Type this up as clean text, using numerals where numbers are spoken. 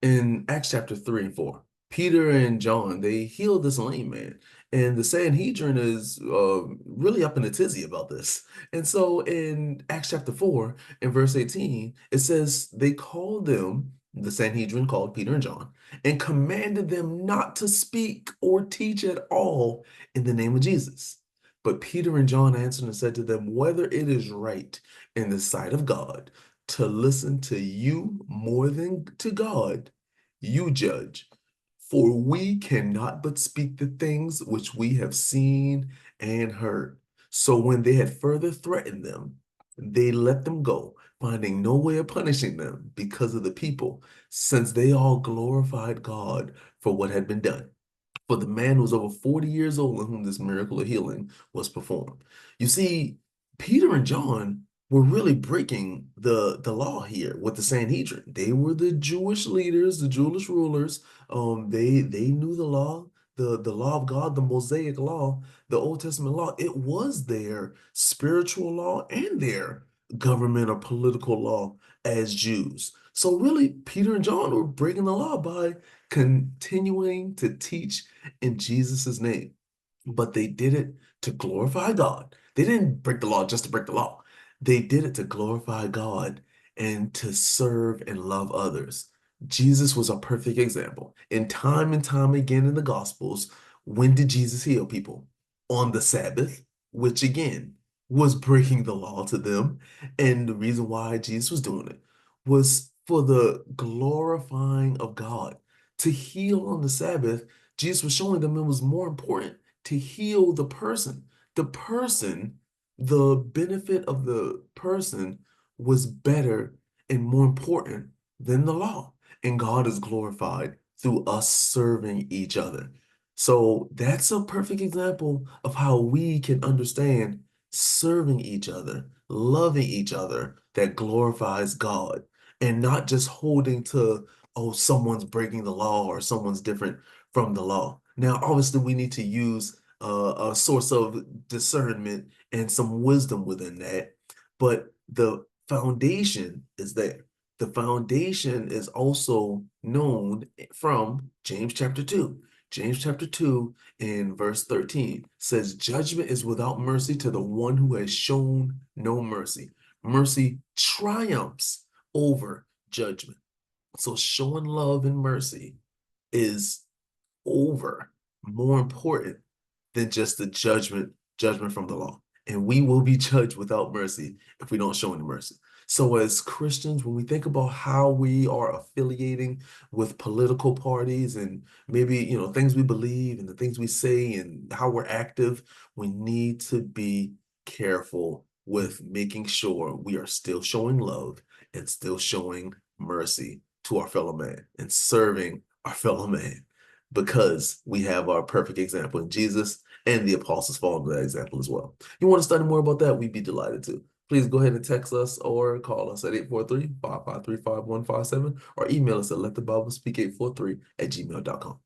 in Acts chapter 3 and 4, Peter and John, they healed this lame man. And the Sanhedrin is really up in a tizzy about this. And so in Acts chapter 4 and verse 18, it says they called them, the Sanhedrin called Peter and John, and commanded them not to speak or teach at all in the name of Jesus. But Peter and John answered and said to them, whether it is right in the sight of God to listen to you more than to God, you judge. For we cannot but speak the things which we have seen and heard. So when they had further threatened them, they let them go, finding no way of punishing them because of the people, since they all glorified God for what had been done. For the man was over 40 years old in whom this miracle of healing was performed. You see, Peter and John were really breaking the law here with the Sanhedrin. They were the Jewish leaders, the Jewish rulers. They knew the law of God, the Mosaic law, the Old Testament law. It was their spiritual law and their government or political law as Jews. So really, Peter and John were breaking the law by continuing to teach in Jesus' name. But they did it to glorify God. They didn't break the law just to break the law. They did it to glorify God and to serve and love others. Jesus was a perfect example. And time again in the Gospels, when did Jesus heal people? On the Sabbath, which again was breaking the law to them. And the reason why Jesus was doing it was for the glorifying of God. To heal on the Sabbath, Jesus was showing them it was more important to heal the person. The person, the benefit of the person was better and more important than the law. And God is glorified through us serving each other. So that's a perfect example of how we can understand serving each other, loving each other that glorifies God, and not just holding to, oh, someone's breaking the law or someone's different from the law. Now, obviously, we need to use a source of discernment and some wisdom within that, but the foundation is there. The foundation is also known from James chapter 2. James chapter 2 in verse 13 says, judgment is without mercy to the one who has shown no mercy. Mercy triumphs over judgment. So showing love and mercy is over more important than just the judgment from the law. And we will be judged without mercy if we don't show any mercy. So as Christians, when we think about how we are affiliating with political parties and maybe, things we believe and the things we say and how we're active, we need to be careful with making sure we are still showing love and still showing mercy to our fellow man and serving our fellow man, because we have our perfect example in Jesus, and the apostles followed that example as well. You want to study more about that? We'd be delighted to. Please go ahead and text us or call us at 843-553-5157 or email us at letthebiblespeak843@gmail.com.